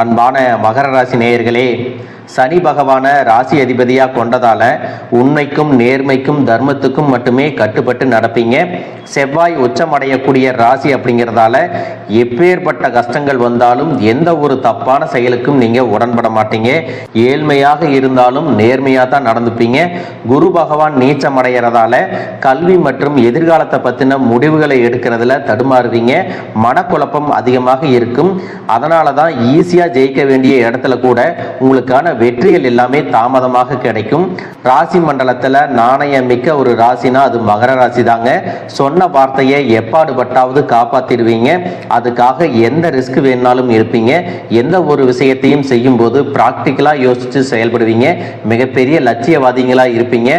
அன்பான மகர ராசி நேயர்களே, சனி பகவான ராசி அதிபதியா கொண்டதால உண்மைக்கும் நேர்மைக்கும் தர்மத்துக்கும் மட்டுமே கட்டுப்பட்டு நடப்பீங்க. செவ்வாய் உச்சமடையக்கூடிய ராசி அப்படிங்கிறதால எப்பேற்பட்ட கஷ்டங்கள் வந்தாலும் எந்த ஒரு தப்பான செயலுக்கும் நீங்க உடன்பட மாட்டீங்க. ஏழ்மையாக இருந்தாலும் நேர்மையா தான் நடந்துப்பீங்க. குரு பகவான் நீச்சம் அடைகிறதால கல்வி மற்றும் எதிர்காலத்தை பத்தின முடிவுகளை எடுக்கிறதுல தடுமாறுவீங்க. மனக்குழப்பம் அதிகமாக இருக்கும். அதனாலதான் ஈஸியா ஜெயிக்க வேண்டிய இடத்துல கூட உங்களுக்கான வெற்றிகள் எல்லாமே தாமதமாக கிடைக்கும். ராசி மண்டலத்துல நாணயம் மிக்க ஒரு ராசினா அது மகர ராசி தாங்க. சொன்ன வார்த்தையை எப்பாடுபட்டாவது காப்பாத்திடுவீங்க. அதுக்காக எந்த ரிஸ்க் வேணாலும் இருப்பீங்க. எந்த ஒரு விஷயத்தையும் செய்யும் போது பிராக்டிக்கலா யோசிச்சு செயல்படுவீங்க. மிகப்பெரிய லட்சியவாதிகளா இருப்பீங்க.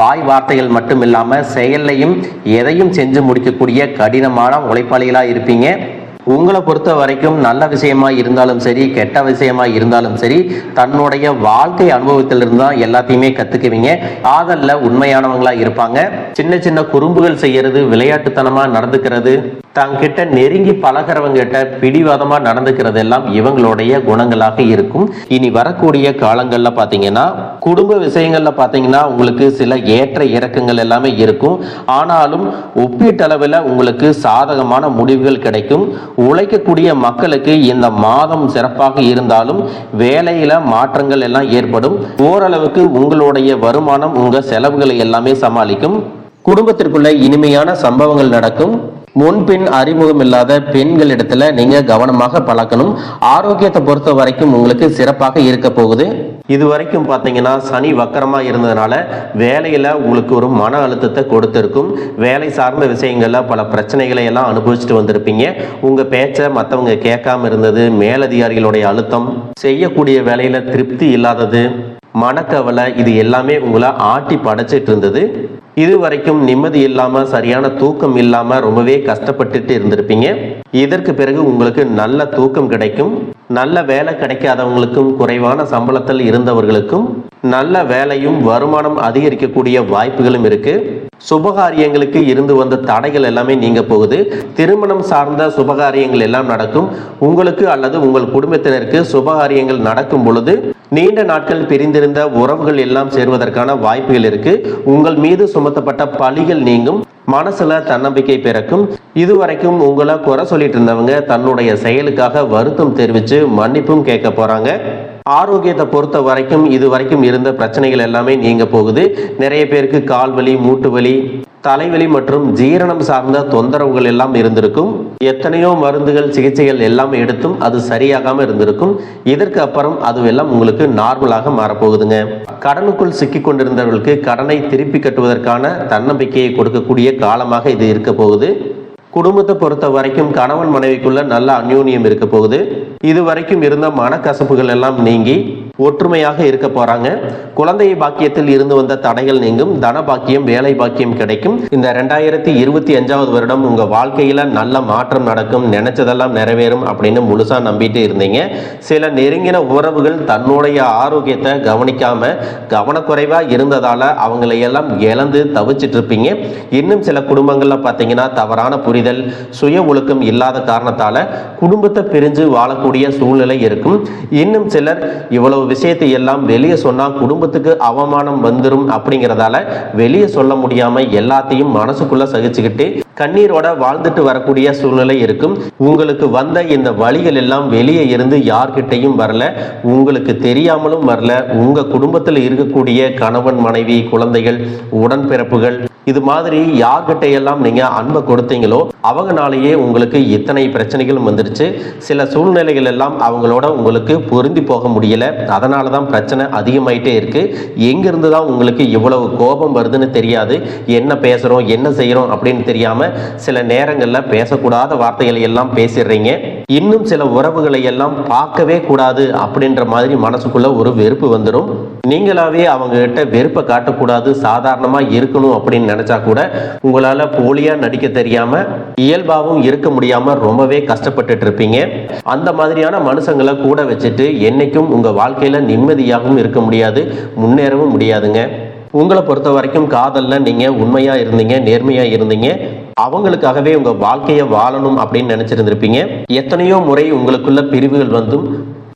வாய் வார்த்தைகள் மட்டும் இல்லாம செயல்லையும் எதையும் செஞ்சு முடிக்கக்கூடிய கடினமான உழைப்பாளிகளா இருப்பீங்க. உங்களை பொறுத்த வரைக்கும் நல்ல விஷயமா இருந்தாலும் சரி, கெட்ட விஷயமா இருந்தாலும் சரி, தன்னுடைய வாழ்க்கை அனுபவத்திலிருந்து தான் எல்லாத்தையுமே கத்துக்குவீங்க. காதல்ல உண்மையானவங்களா இருப்பாங்க. சின்ன சின்ன குறும்புகள் செய்யறது, விளையாட்டுத்தனமா நடந்துக்கிறது, தங்கிட்ட நெருங்கி பழகிறவங்க கிட்ட பிடிவாதமா நடந்துக்கிறது எல்லாம் இவங்களுடைய குணங்களாக இருக்கும். இனி வரக்கூடிய காலங்கள்ல பாத்தீங்கன்னா குடும்ப விஷயங்கள்ல பாத்தீங்கன்னா உங்களுக்கு சில ஏற்ற இறக்கங்கள் எல்லாமே இருக்கும். ஆனாலும் ஒப்பீட்டளவில் உங்களுக்கு சாதகமான முடிவுகள் கிடைக்கும். உழைக்கக்கூடிய மக்களுக்கு இந்த மாதம் சிறப்பாக இருந்தாலும் வேலையில மாற்றங்கள் எல்லாம் ஏற்படும். ஓரளவுக்கு உங்களுடைய வருமானம் உங்க செலவுகளை எல்லாமே சமாளிக்கும். குடும்பத்திற்குள்ள இனிமையான சம்பவங்கள் நடக்கும். முன்பின் அறிமுகம் இல்லாத பெண்களிடத்துல நீங்க கவனமாக பழக்கணும். ஆரோக்கியத்தை பொறுத்த வரைக்கும் உங்களுக்கு சிறப்பாக இருக்க போகுது. இது வரைக்கும் பார்த்தீங்கன்னா சனி வக்கரமா இருந்ததுனால வேலையில உங்களுக்கு ஒரு மன அழுத்தத்தை கொடுத்திருக்கும். வேலை சார்ந்த விஷயங்கள்ல பல பிரச்சனைகளை எல்லாம் அனுபவிச்சுட்டு வந்திருப்பீங்க. உங்க பேச்சை மற்றவங்க கேட்காம இருந்தது, மேலதிகாரிகளுடைய அழுத்தம், செய்யக்கூடிய வேலையில திருப்தி இல்லாதது, மனக்கவலை, இது எல்லாமே உங்களை ஆட்டி படைச்சிட்டு இருந்தது. இது வரைக்கும் நிம்மதி இல்லாம, சரியான தூக்கம் இல்லாம ரொம்பவே கஷ்டப்பட்டுட்டு இருந்திருப்பீங்க. இதற்கு பிறகு உங்களுக்கு நல்ல தூக்கம் கிடைக்கும். நல்ல வேலை கிடைக்காதவங்களுக்கும், குறைவான சம்பளத்தில் இருந்தவர்களுக்கும் நல்ல வேலையும் வருமானம் அதிகரிக்கக்கூடிய வாய்ப்புகளும் இருக்கு. சுபகாரியங்களுக்கு இருந்து வந்த தடைகள் எல்லாமே நீங்க போகுது. திருமணம் சார்ந்த சுபகாரியங்கள் எல்லாம் நடக்கும். உங்களுக்கு அல்லது உங்கள் குடும்பத்தினருக்கு சுபகாரியங்கள் நடக்கும் பொழுது நீண்ட நாட்கள் பிரிந்திருந்த உறவுகள் எல்லாம் சேர்வதற்கான வாய்ப்புகள் இருக்கு. உங்கள் மீது சுமத்தப்பட்ட பழிகள் நீங்கும். மனசுல தன்னம்பிக்கை பிறக்கும். இதுவரைக்கும் உங்களை குறை சொல்லிட்டு இருந்தவங்க தன்னுடைய செயலுக்காக வருத்தம் தெரிவிச்சு மன்னிப்பும் கேட்க போறாங்க. ஆரோக்கியத்தை பொறுத்த வரைக்கும் இது வரைக்கும் இருந்த பிரச்சனைகள் எல்லாமே நீங்க போகுது. நிறைய பேருக்கு கால் வலி, மூட்டு வலி, தலைவலி மற்றும் ஜீரணம் சார்ந்த தொந்தரவுகள் எல்லாம் இருந்திருக்கும். எத்தனையோ மருந்துகள், சிகிச்சைகள் எல்லாம் எடுத்தும் அது சரியாகாம இருந்திருக்கும். இதற்கு அப்புறம் அதுவெல்லாம் உங்களுக்கு நார்மலாக மாறப்போகுதுங்க. கடனுக்குள் சிக்கி கொண்டிருந்தவர்களுக்கு கடனை திருப்பி கட்டுவதற்கான தன்னம்பிக்கையை கொடுக்கக்கூடிய காலமாக இது இருக்க போகுது. குடும்பத்தை பொறுத்த வரைக்கும் கணவன் மனைவிக்குள்ள நல்ல அந்யோன்யம் இருக்க போகுது. இது வரைக்கும் இருந்த மனக்கசப்புகள் எல்லாம் நீங்கி ஒற்றுமையாக இருக்க போறாங்க. குழந்தை பாக்கியத்தில் இருந்து வந்த தடைகள் நீங்கும். தன பாக்கியம், வேலை பாக்கியம் கிடைக்கும். இந்த 2025 வருடம் உங்க வாழ்க்கையில நல்ல மாற்றம் நடக்கும். நினைச்சதெல்லாம் நிறைவேறும் அப்படின்னு முழுசா நம்பிட்டு இருந்தீங்க. சில நெருங்கின உறவுகள் தன்னுடைய ஆரோக்கியத்தை கவனிக்காம கவனக்குறைவா இருந்ததால அவங்களை எல்லாம் இழந்து தவிச்சிட்டு இருப்பீங்க. இன்னும் சில குடும்பங்கள்ல பாத்தீங்கன்னா தவறான புரிதல், சுய ஒழுக்கம் இல்லாத காரணத்தால குடும்பத்தை பிரிஞ்சு வாழக்கூடிய சூழ்நிலை இருக்கும். இன்னும் சிலர் இவ்வளவு விஷயத்தை எல்லாம் வெளியே சொன்னா குடும்பத்துக்கு அவமானம் வந்துரும் அப்படிங்கிறதால வெளியே சொல்ல முடியாம எல்லாத்தையும் மனசுக்குள்ள சகிச்சுக்கிட்டு கண்ணீரோட வாழ்ந்துட்டு வரக்கூடிய சூழ்நிலை இருக்கும். உங்களுக்கு வந்த இந்த வழிகள் எல்லாம் வெளியே இருந்து யார்கிட்டையும் வரல, உங்களுக்கு தெரியாமலும் வரல. உங்க குடும்பத்தில் இருக்கக்கூடிய கணவன், மனைவி, குழந்தைகள், உடன்பிறப்புகள், இது மாதிரி யார்கிட்ட எல்லாம் நீங்க அன்பை கொடுத்தீங்களோ அவங்கனாலேயே உங்களுக்கு இத்தனை பிரச்சனைகளும் வந்துருச்சு. சில சூழ்நிலைகள் எல்லாம் அவங்களோட உங்களுக்கு பொருந்தி போக முடியல. அதனாலதான் பிரச்சனை அதிகமாயிட்டே இருக்கு. எங்கிருந்து தான் உங்களுக்கு இவ்வளவு கோபம் வருதுன்னு தெரியாது. என்ன பேசுறோம், என்ன செய்யறோம் அப்படின்னு தெரியாம சில நேரங்கள்ல பேசக்கூடாத வார்த்தைகளை எல்லாம் பேசிடுறீங்க. இன்னும் சில உறவுகளை எல்லாம் பார்க்கவே கூடாது அப்படின்ற மாதிரி மனசுக்குள்ள ஒரு வெறுப்பு வந்துடும். நீங்களாவே அவங்க கிட்ட வெறுப்பை காட்டக்கூடாது, சாதாரணமா இருக்கணும் அப்படின்னு நினைச்சா கூட உங்களால போலியா நடிக்க தெரியாம, இயல்பாவும் இருக்க முடியாம ரொம்பவே கஷ்டப்பட்டுட்டு இருப்பீங்க. அந்த மாதிரியான மனுஷங்களை கூட வச்சுட்டு என்னைக்கும் உங்க வாழ்க்கையில நிம்மதியாகவும் இருக்க முடியாது, முன்னேறவும் முடியாதுங்க. உங்களை பொறுத்த வரைக்கும் காதல்ல நீங்க உண்மையா இருந்தீங்க, நேர்மையா இருந்தீங்க. அவங்களுக்காகவே உங்க வாழ்க்கையை வாழணும் அப்படின்னு நினைச்சிருந்திருப்பீங்க. எத்தனையோ முறை உங்களுக்குள்ள பிரிவுகள் வந்தும்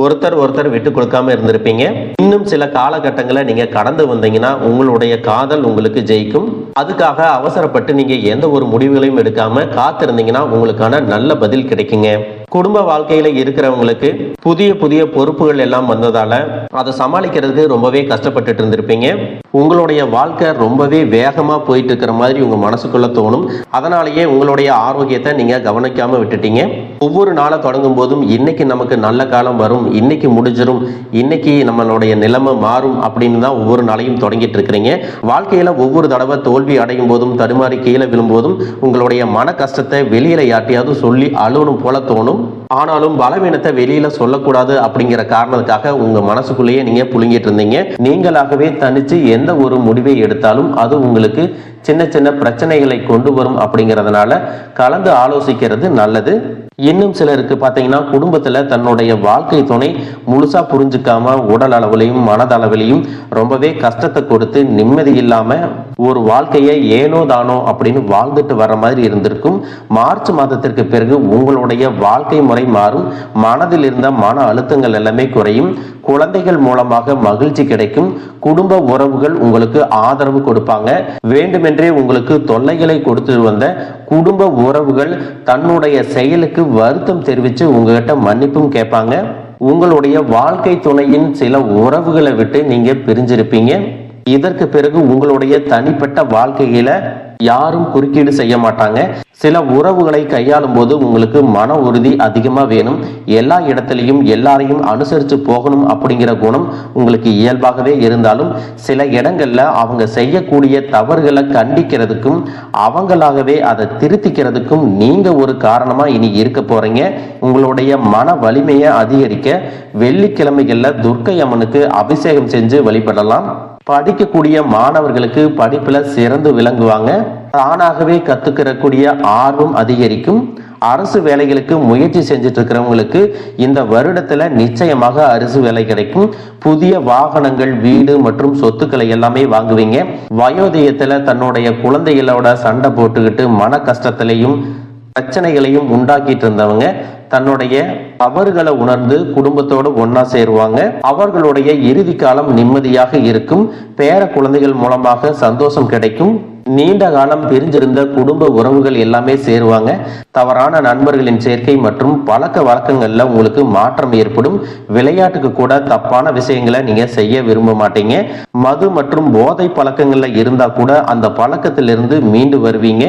ஒருத்தர் விட்டு கொடுக்காம இருந்திருப்பீங்க. இன்னும் சில காலகட்டங்களை நீங்க கடந்து வந்தீங்கன்னா உங்களுடைய காதல் உங்களுக்கு ஜெயிக்கும். அதுக்காக அவசரப்பட்டு நீங்க எந்த ஒரு முடிவுகளையும் எடுக்காம காத்திருந்தீங்கன்னா உங்களுக்கான நல்ல பதில் கிடைக்குங்க. குடும்ப வாழ்க்கையில இருக்கிறவங்களுக்கு புதிய பொறுப்புகள் எல்லாம் வந்ததால அதை சமாளிக்கிறதுக்கு ரொம்பவே கஷ்டப்பட்டுட்டு இருந்திருப்பீங்க. உங்களுடைய வாழ்க்கை ரொம்பவே வேகமா போயிட்டு இருக்கிற மாதிரி உங்க மனசுக்குள்ள தோணும். அதனாலேயே உங்களுடைய ஆரோக்கியத்தை நீங்க கவனிக்காம விட்டுட்டீங்க. ஒவ்வொரு நாளை தொடங்கும் போதும் இன்னைக்கு நமக்கு நல்ல காலம் வரும், இன்னைக்கு முடிஞ்சிடும், இன்னைக்கு நம்மளுடைய நிலைமை மாறும் அப்படின்னு தான் ஒவ்வொரு நாளையும் தொடங்கிட்டு இருக்கிறீங்க. வாழ்க்கையில ஒவ்வொரு தடவை தோல்வி அடையும் போதும் தடுமாறி கீழே விழும்போதும் உங்களுடைய மன கஷ்டத்தை வெளியில யார்ட்டையாவது சொல்லி அழுவணும் போல தோணும். ஆனாலும் பலவீனத்தை வெளியில சொல்லக்கூடாது அப்படிங்கிற காரணத்துக்காக உங்க மனசுக்குள்ளேயே நீங்க புழுங்கிட்டு இருந்தீங்க. நீங்களாகவே தனிச்சு எந்த ஒரு முடிவை எடுத்தாலும் அது உங்களுக்கு சின்ன பிரச்சனைகளை கொண்டு வரும். அப்படிங்கிறதுனால கலந்து ஆலோசிக்கிறது நல்லது. இன்னும் சிலருக்கு பார்த்தீங்கன்னா குடும்பத்தில் தன்னுடைய வாழ்க்கை துணை முழுசா புரிஞ்சுக்காம உடல் அளவிலையும் மனதளவிலையும் ரொம்பவே கஷ்டத்தை கொடுத்து நிம்மதி இல்லாம ஒரு வாழ்க்கையை ஏனோ தானோ அப்படின்னு வாழ்ந்துட்டு வர மாதிரி இருந்திருக்கும். மார்ச் மாதத்திற்கு பிறகு உங்களுடைய வாழ்க்கை முறை மாறும். மனதில் இருந்த மன அழுத்தங்கள் எல்லாமே குறையும். குழந்தைகள் மூலமாக மகிழ்ச்சி கிடைக்கும். குடும்ப உறவுகள் உங்களுக்கு ஆதரவு கொடுப்பாங்க. வேண்டுமென்றே உங்களுக்கு தொல்லைகளை கொடுத்து வந்த குடும்ப உறவுகள் தன்னுடைய செயலுக்கு வருத்தம் தெரிவித்து உங்ககிட்ட மன்னிப்பும் கேட்பாங்க. உங்களுடைய வாழ்க்கை துணையின் சில உறவுகளை விட்டு நீங்க பிரிஞ்சிருப்பீங்க. இதற்கு பிறகு உங்களுடைய தனிப்பட்ட வாழ்க்கையில யாரும் குறுக்கீடு செய்ய மாட்டாங்க. சில உறவுகளை கையாளும் போது உங்களுக்கு மன உறுதி அதிகமா வேணும். எல்லா இடத்திலையும் எல்லாரையும் அனுசரித்து போகணும் அப்படிங்கிற குணம் உங்களுக்கு இயல்பாகவே இருந்தாலும் சில இடங்கள்ல அவங்க செய்யக்கூடிய தவறுகளை கண்டிக்கிறதுக்கும் அவங்களாகவே அதை திருத்திக்கிறதுக்கும் நீங்க ஒரு காரணமா இனி இருக்க போறீங்க. உங்களுடைய மன வலிமையை அதிகரிக்க வெள்ளிக்கிழமைகள்ல துர்க்கை அம்மனுக்கு அபிஷேகம் செஞ்சு வழிபடலாம். படிக்கக்கூடிய மாணவர்களுக்கு படிப்புல சிறந்து விளங்குவாங்க. தானாகவே கத்துக்கிறக்கூடிய ஆர்வம் அதிகரிக்கும். அரசு வேலைகளுக்கு முயற்சி செஞ்சுட்டு இருக்கிறவங்களுக்கு இந்த வருடத்துல நிச்சயமாக அரசு வேலை கிடைக்கும். புதிய வாகனங்கள், வீடு மற்றும் சொத்துக்களை எல்லாமே வாங்குவீங்க. வயோதயத்துல தன்னுடைய குழந்தைகளோட சண்டை போட்டுக்கிட்டு மன கஷ்டத்திலையும் பிரச்சனைகளையும் உண்டாக்கிட்டு இருந்தவங்க தன்னுடைய தவறுகளை உணர்ந்து குடும்பத்தோடு ஒன்னா சேருவாங்க. அவர்களுடைய இறுதி காலம் நிம்மதியாக இருக்கும். பேர குழந்தைகள் மூலமாக சந்தோஷம் கிடைக்கும். நீண்ட காலம் பிரிஞ்சிருந்த குடும்ப உறவுகள் எல்லாமே சேருவாங்க. தவறான நண்பர்களின் சேர்க்கை மற்றும் பழக்க வழக்கங்கள்ல உங்களுக்கு மாற்றம் ஏற்படும். விளையாட்டுக்கு கூட தப்பான விஷயங்களை நீங்க செய்ய விரும்ப மாட்டீங்க. மது மற்றும் போதை பழக்கங்கள்ல இருந்தா கூட அந்த பழக்கத்திலிருந்து மீண்டு வருவீங்க.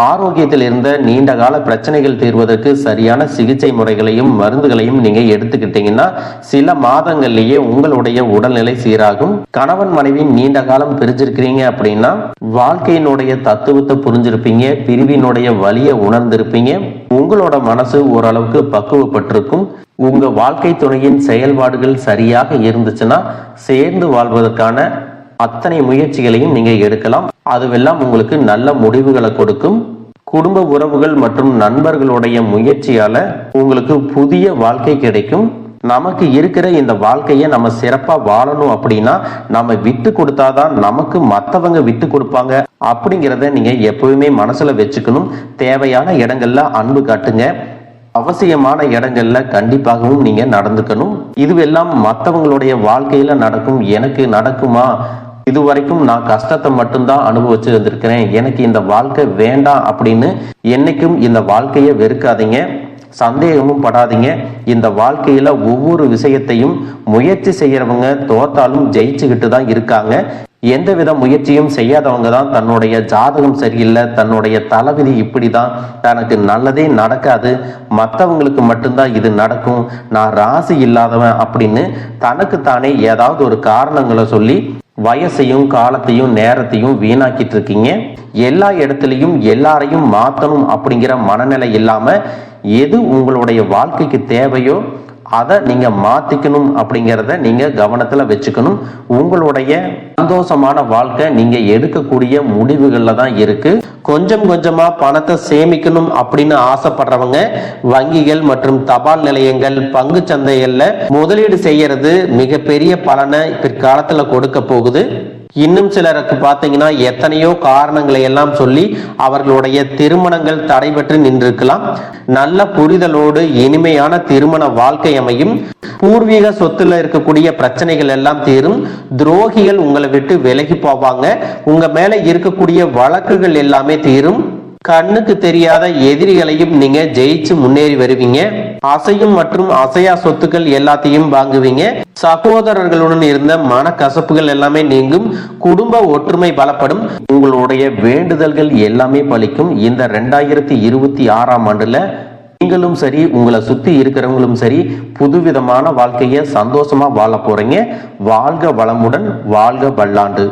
ஆரோக்கியத்தில் இருந்த நீண்ட கால பிரச்சனைகள் தீர்வதற்கு சரியான சிகிச்சை முறைகளையும் மருந்துகளையும் நீங்க எடுத்துக்கிட்டீங்கன்னா சில மாதங்கள்லயே உங்களுடைய உடல்நிலை சீராகும். கணவன் மனைவி நீண்ட காலம் பிரிஞ்சிருக்கிறீங்க அப்படின்னா வாழ்க்கையினுடைய தத்துவத்தை புரிஞ்சிருப்பீங்க. பிரிவினுடைய வலியை உணர்ந்திருப்பீங்க. உங்களோட மனசு ஓரளவுக்கு பக்குவப்பட்டிருக்கும். உங்க வாழ்க்கை துணையின் செயல்பாடுகள் சரியாக இருந்துச்சுன்னா சேர்ந்து வாழ்வதற்கான அத்தனை முயற்சிகளையும் நீங்க எடுக்கலாம். அதுவெல்லாம் உங்களுக்கு நல்ல முடிவுகளை கொடுக்கும். குடும்ப உறவுகள் மற்றும் நண்பர்களுடைய முயற்சியால உங்களுக்கு புதிய வாழ்க்கை கிடைக்கும். நமக்கு இருக்கிற இந்த வாழ்க்கையை நம்ம சிறப்பா வாழணும் அப்படின்னா நம்ம விட்டு கொடுத்தாதான் நமக்கு மற்றவங்க விட்டு கொடுப்பாங்க அப்படிங்கிறத நீங்க எப்பவுமே மனசுல வச்சுக்கணும். தேவையான இடங்கள்ல அன்பு காட்டுங்க. அவசியமான இடங்கள்ல கண்டிப்பாகவும் நீங்க நடந்துக்கணும். இதுவெல்லாம் மற்றவங்களுடைய வாழ்க்கையில நடக்கும். எனக்கு நடக்குமா? இதுவரைக்கும் நான் கஷ்டத்தை மட்டும்தான் அனுபவிச்சு வந்திருக்கிறேன், எனக்கு இந்த வாழ்க்கை வேண்டாம் அப்படின்னு என்னைக்கும் இந்த வாழ்க்கையை வெறுக்காதீங்க. சந்தேகமும் படாதீங்க. இந்த வாழ்க்கையில ஒவ்வொரு விஷயத்தையும் முயற்சி செய்யறவங்க தோத்தாலும் ஜெயிச்சுக்கிட்டு தான் இருக்காங்க. எந்தவித முயற்சியும் செய்யாதவங்க தான் தன்னுடைய ஜாதகம் சரியில்லை, தன்னுடைய தலைவிதி இப்படிதான், தனக்கு நல்லதே நடக்காது, மற்றவங்களுக்கு மட்டும்தான் இது நடக்கும், நான் ராசி இல்லாதவன் அப்படின்னு தனக்குத்தானே ஏதாவது ஒரு காரணங்களை சொல்லி வயசையும் காலத்தையும் நேரத்தையும் வீணாக்கிட்டு இருக்கீங்க. எல்லா இடத்துலையும் எல்லாரையும் மாற்றணும் அப்படிங்கிற மனநிலை இல்லாம எது உங்களுடைய வாழ்க்கைக்கு தேவையோ அதை நீங்க மாத்திக்கணும் அப்படிங்கிறத நீங்க கவனத்துல வச்சுக்கணும். உங்களுடைய சந்தோஷமான வாழ்க்கை நீங்க எடுக்கக்கூடிய முடிவுகள்ல தான் இருக்கு. கொஞ்சம் கொஞ்சமா பணத்தை சேமிக்கணும் அப்படின்னு ஆசைப்படுறவங்க வங்கிகள் மற்றும் தபால் நிலையங்கள், பங்கு சந்தைகள்ல முதலீடு செய்யறது மிகப்பெரிய பலனை பிற்காலத்துல கொடுக்க போகுது. இன்னும் சிலருக்கு பார்த்தீங்கன்னா எத்தனையோ காரணங்களை எல்லாம் சொல்லி அவர்களுடைய திருமணங்கள் தடைபட்டு நின்றிருக்கலாம். நல்ல புரிதலோடு இனிமையான திருமண வாழ்க்கை அமையும். பூர்வீக சொத்துல இருக்கக்கூடிய பிரச்சனைகள் எல்லாம் தீரும். துரோகிகள் உங்களை விட்டு விலகி போவாங்க. உங்க மேல இருக்கக்கூடிய வழக்குகள் எல்லாமே தீரும். கண்ணுக்கு தெரியாத எதிரிகளையும் நீங்க ஜெயிச்சு முன்னேறி வருவீங்க. அசையும் மற்றும் அசையா சொத்துக்கள் எல்லாத்தையும் வாங்குவீங்க. சகோதரர்களுடன் இருந்த மனக்கசப்புகள் எல்லாமே நீங்கும். குடும்ப ஒற்றுமை பலப்படும். உங்களுடைய வேண்டுதல்கள் எல்லாமே பலிக்கும். இந்த 2026ஆம் ஆண்டுல நீங்களும் சரி, உங்களை சுத்தி இருக்கிறவங்களும் சரி, புதுவிதமான வாழ்க்கைய சந்தோஷமா வாழ போறீங்க. வாழ்க வளமுடன், வாழ்க பல்லாண்டு.